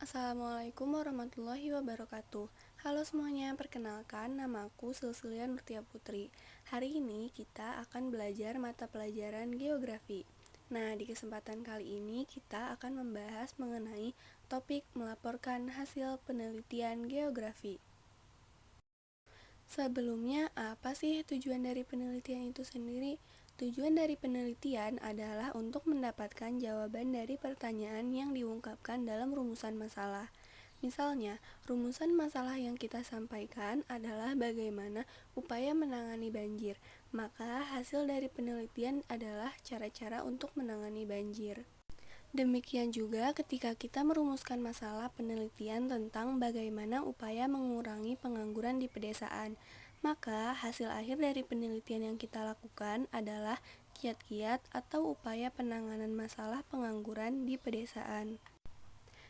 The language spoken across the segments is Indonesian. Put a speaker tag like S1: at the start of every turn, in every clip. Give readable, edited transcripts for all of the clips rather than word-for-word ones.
S1: Assalamualaikum warahmatullahi wabarakatuh. Halo semuanya, perkenalkan namaku Silsilia Nurtia Putri. Hari ini kita akan belajar mata pelajaran geografi. Nah, di kesempatan kali ini kita akan membahas mengenai topik melaporkan hasil penelitian geografi. Sebelumnya, apa sih tujuan dari penelitian itu sendiri? Tujuan dari penelitian adalah untuk mendapatkan jawaban dari pertanyaan yang diungkapkan dalam rumusan masalah. Misalnya, rumusan masalah yang kita sampaikan adalah bagaimana upaya menangani banjir. Maka, hasil dari penelitian adalah cara-cara untuk menangani banjir. Demikian juga ketika kita merumuskan masalah penelitian tentang bagaimana upaya mengurangi pengangguran di pedesaan, maka hasil akhir dari penelitian yang kita lakukan adalah kiat-kiat atau upaya penanganan masalah pengangguran di pedesaan.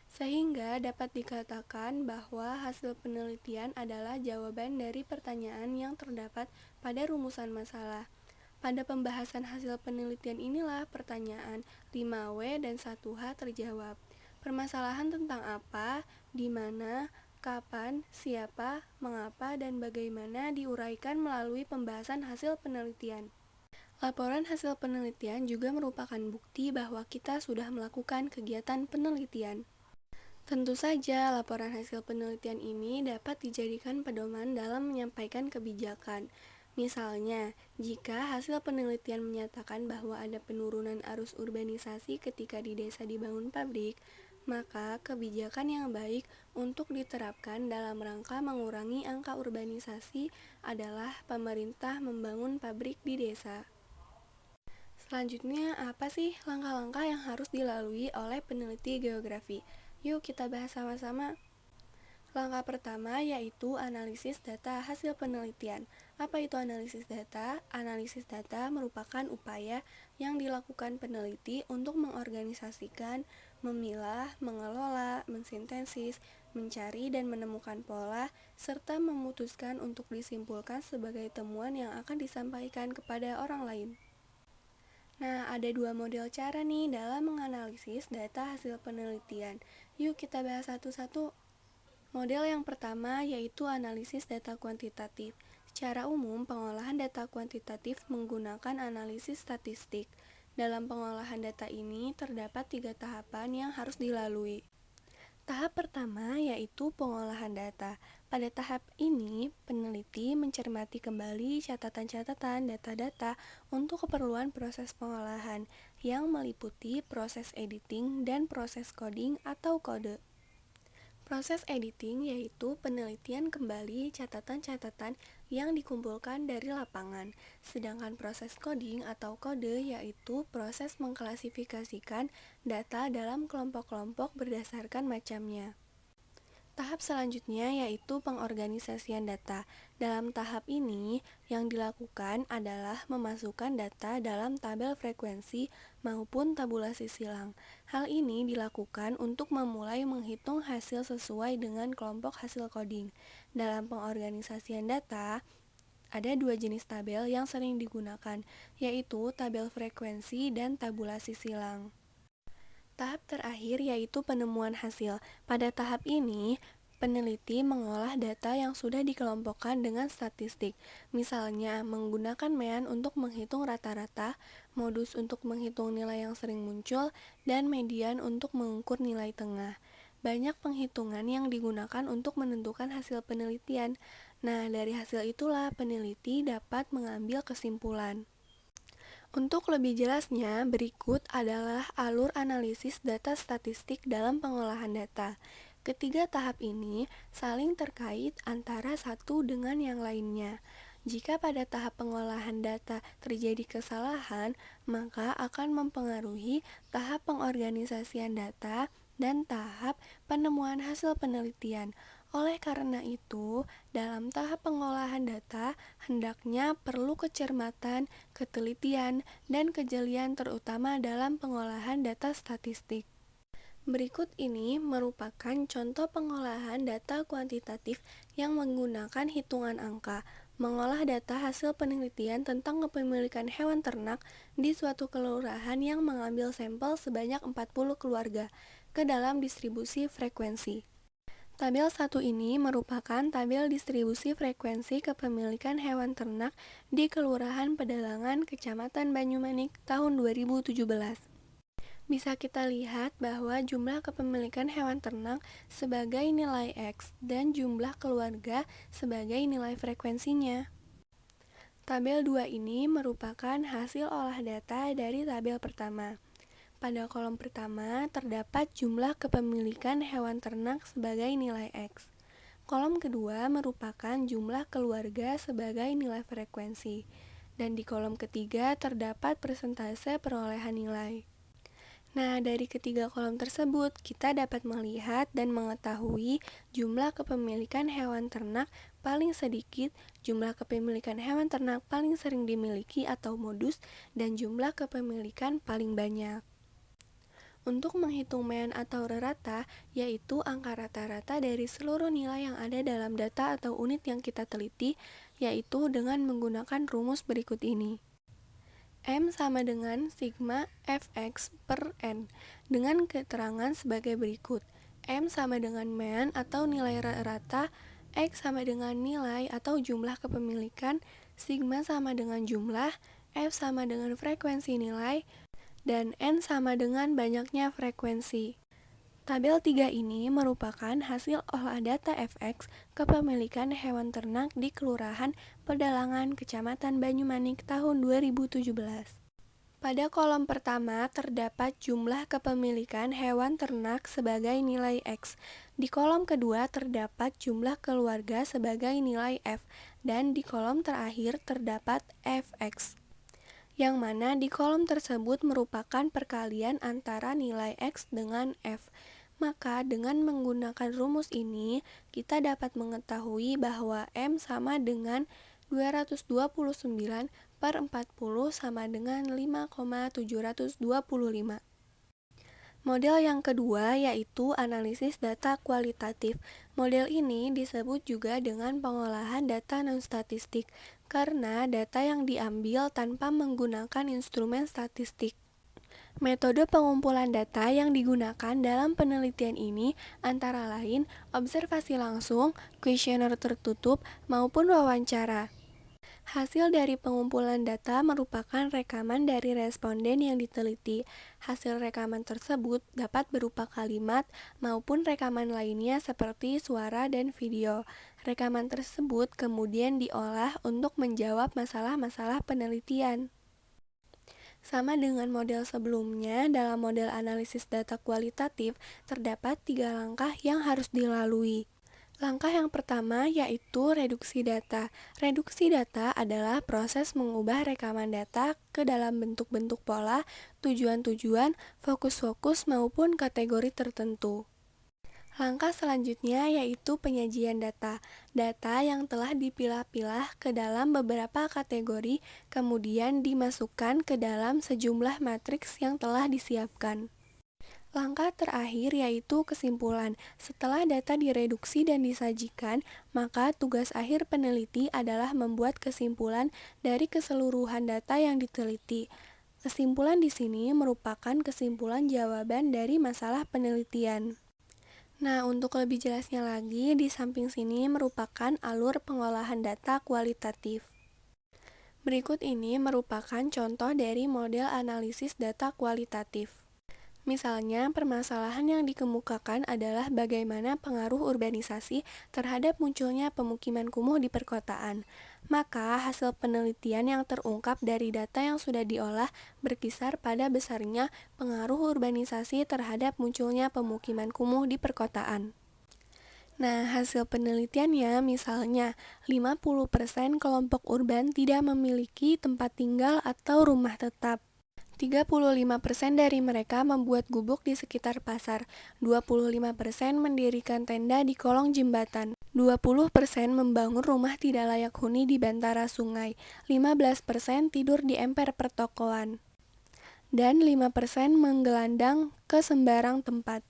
S1: Sehingga dapat dikatakan bahwa hasil penelitian adalah jawaban dari pertanyaan yang terdapat pada rumusan masalah. Pada pembahasan hasil penelitian inilah pertanyaan 5W dan 1H terjawab. Permasalahan tentang apa, di mana, kapan, siapa, mengapa, dan bagaimana diuraikan melalui pembahasan hasil penelitian. Laporan hasil penelitian juga merupakan bukti bahwa kita sudah melakukan kegiatan penelitian. Tentu saja, laporan hasil penelitian ini dapat dijadikan pedoman dalam menyampaikan kebijakan. Misalnya, jika hasil penelitian menyatakan bahwa ada penurunan arus urbanisasi ketika di desa dibangun pabrik, maka kebijakan yang baik untuk diterapkan dalam rangka mengurangi angka urbanisasi adalah pemerintah membangun pabrik di desa. Selanjutnya, apa sih langkah-langkah yang harus dilalui oleh peneliti geografi? Yuk kita bahas sama-sama. Langkah pertama yaitu analisis data hasil penelitian. Apa itu analisis data? Analisis data merupakan upaya yang dilakukan peneliti untuk mengorganisasikan, memilah, mengelola, mensintesis, mencari dan menemukan pola, serta memutuskan untuk disimpulkan sebagai temuan yang akan disampaikan kepada orang lain. Nah, ada dua model cara nih dalam menganalisis data hasil penelitian. Yuk kita bahas satu-satu. Model yang pertama yaitu analisis data kuantitatif. Secara umum, pengolahan data kuantitatif menggunakan analisis statistik. Dalam pengolahan data ini terdapat 3 tahapan yang harus dilalui. Tahap pertama yaitu pengolahan data. Pada tahap ini, peneliti mencermati kembali catatan-catatan data-data untuk keperluan proses pengolahan yang meliputi proses editing dan proses coding atau kode. Proses editing yaitu penelitian kembali catatan-catatan yang dikumpulkan dari lapangan, sedangkan proses coding atau kode yaitu proses mengklasifikasikan data dalam kelompok-kelompok berdasarkan macamnya. Tahap selanjutnya yaitu pengorganisasian data. Dalam tahap ini, yang dilakukan adalah memasukkan data dalam tabel frekuensi maupun tabulasi silang. Hal ini dilakukan untuk memulai menghitung hasil sesuai dengan kelompok hasil coding. Dalam pengorganisasian data, ada 2 jenis tabel yang sering digunakan, yaitu tabel frekuensi dan tabulasi silang. Tahap terakhir yaitu penemuan hasil. Pada tahap ini, peneliti mengolah data yang sudah dikelompokkan dengan statistik, misalnya menggunakan mean untuk menghitung rata-rata, modus untuk menghitung nilai yang sering muncul, dan median untuk mengukur nilai tengah. Banyak penghitungan yang digunakan untuk menentukan hasil penelitian. Nah, dari hasil itulah peneliti dapat mengambil kesimpulan. Untuk lebih jelasnya, berikut adalah alur analisis data statistik dalam pengolahan data. Ketiga tahap ini saling terkait antara satu dengan yang lainnya. Jika pada tahap pengolahan data terjadi kesalahan, maka akan mempengaruhi tahap pengorganisasian data dan tahap penemuan hasil penelitian. Oleh karena itu, dalam tahap pengolahan data, hendaknya perlu kecermatan, ketelitian, dan kejelian terutama dalam pengolahan data statistik. Berikut ini merupakan contoh pengolahan data kuantitatif yang menggunakan hitungan angka. Mengolah data hasil penelitian tentang kepemilikan hewan ternak di suatu kelurahan yang mengambil sampel sebanyak 40 keluarga. ke dalam distribusi frekuensi. Tabel 1 ini merupakan tabel distribusi frekuensi kepemilikan hewan ternak di Kelurahan Pedalangan, Kecamatan Banyumanik tahun 2017. Bisa kita lihat bahwa jumlah kepemilikan hewan ternak sebagai nilai X dan jumlah keluarga sebagai nilai frekuensinya. Tabel 2 ini merupakan hasil olah data dari tabel pertama. Pada kolom pertama terdapat jumlah kepemilikan hewan ternak sebagai nilai X. Kolom kedua merupakan jumlah keluarga sebagai nilai frekuensi. Dan di kolom ketiga terdapat persentase perolehan nilai. Nah, dari ketiga kolom tersebut, kita dapat melihat dan mengetahui jumlah kepemilikan hewan ternak paling sedikit, jumlah kepemilikan hewan ternak paling sering dimiliki atau modus, dan jumlah kepemilikan paling banyak. Untuk menghitung mean atau rata, yaitu angka rata-rata dari seluruh nilai yang ada dalam data atau unit yang kita teliti, yaitu dengan menggunakan rumus berikut ini. M sama dengan sigma Fx per N, dengan keterangan sebagai berikut. M sama dengan mean atau nilai rata, X sama dengan nilai atau jumlah kepemilikan, sigma sama dengan jumlah, F sama dengan frekuensi nilai, dan N sama dengan banyaknya frekuensi. Tabel 3 ini merupakan hasil olah data Fx kepemilikan hewan ternak di Kelurahan Pedalangan, Kecamatan Banyumanik tahun 2017. Pada kolom pertama terdapat jumlah kepemilikan hewan ternak sebagai nilai X. Di kolom kedua terdapat jumlah keluarga sebagai nilai F, dan di kolom terakhir terdapat Fx. Yang mana di kolom tersebut merupakan perkalian antara nilai X dengan F. Maka dengan menggunakan rumus ini, kita dapat mengetahui bahwa M sama dengan 229 per 40 sama dengan 5,725. Model yang kedua yaitu analisis data kualitatif. Model ini disebut juga dengan pengolahan data non-statistik, karena data yang diambil tanpa menggunakan instrumen statistik. Metode pengumpulan data yang digunakan dalam penelitian ini antara lain observasi langsung, kuesioner tertutup, maupun wawancara. Hasil dari pengumpulan data merupakan rekaman dari responden yang diteliti. Hasil rekaman tersebut dapat berupa kalimat maupun rekaman lainnya seperti suara dan video. Rekaman tersebut kemudian diolah untuk menjawab masalah-masalah penelitian. Sama dengan model sebelumnya, dalam model analisis data kualitatif, terdapat 3 langkah yang harus dilalui. Langkah yang pertama yaitu reduksi data. Reduksi data adalah proses mengubah rekaman data ke dalam bentuk-bentuk pola, tujuan-tujuan, fokus-fokus maupun kategori tertentu. Langkah selanjutnya yaitu penyajian data. Data yang telah dipilah-pilah ke dalam beberapa kategori kemudian dimasukkan ke dalam sejumlah matriks yang telah disiapkan. Langkah terakhir yaitu kesimpulan. Setelah data direduksi dan disajikan, maka tugas akhir peneliti adalah membuat kesimpulan dari keseluruhan data yang diteliti. Kesimpulan di sini merupakan kesimpulan jawaban dari masalah penelitian. Nah, untuk lebih jelasnya lagi, di samping sini merupakan alur pengolahan data kualitatif. Berikut ini merupakan contoh dari model analisis data kualitatif. Misalnya, permasalahan yang dikemukakan adalah bagaimana pengaruh urbanisasi terhadap munculnya pemukiman kumuh di perkotaan. Maka, hasil penelitian yang terungkap dari data yang sudah diolah berkisar pada besarnya pengaruh urbanisasi terhadap munculnya pemukiman kumuh di perkotaan. Nah, hasil penelitiannya misalnya 50% kelompok urban tidak memiliki tempat tinggal atau rumah tetap. 35% dari mereka membuat gubuk di sekitar pasar, 25% mendirikan tenda di kolong jembatan, 20% membangun rumah tidak layak huni di bantara sungai, 15% tidur di emper pertokoan, dan 5% menggelandang ke sembarang tempat.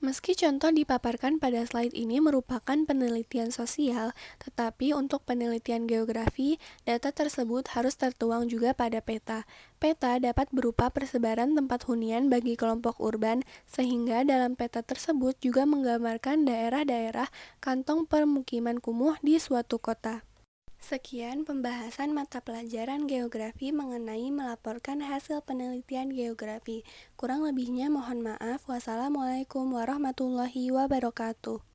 S1: Meski contoh dipaparkan pada slide ini merupakan penelitian sosial, tetapi untuk penelitian geografi, data tersebut harus tertuang juga pada peta. Peta dapat berupa persebaran tempat hunian bagi kelompok urban, sehingga dalam peta tersebut juga menggambarkan daerah-daerah kantong permukiman kumuh di suatu kota. Sekian pembahasan mata pelajaran geografi mengenai melaporkan hasil penelitian geografi. Kurang lebihnya mohon maaf. Wassalamualaikum warahmatullahi wabarakatuh.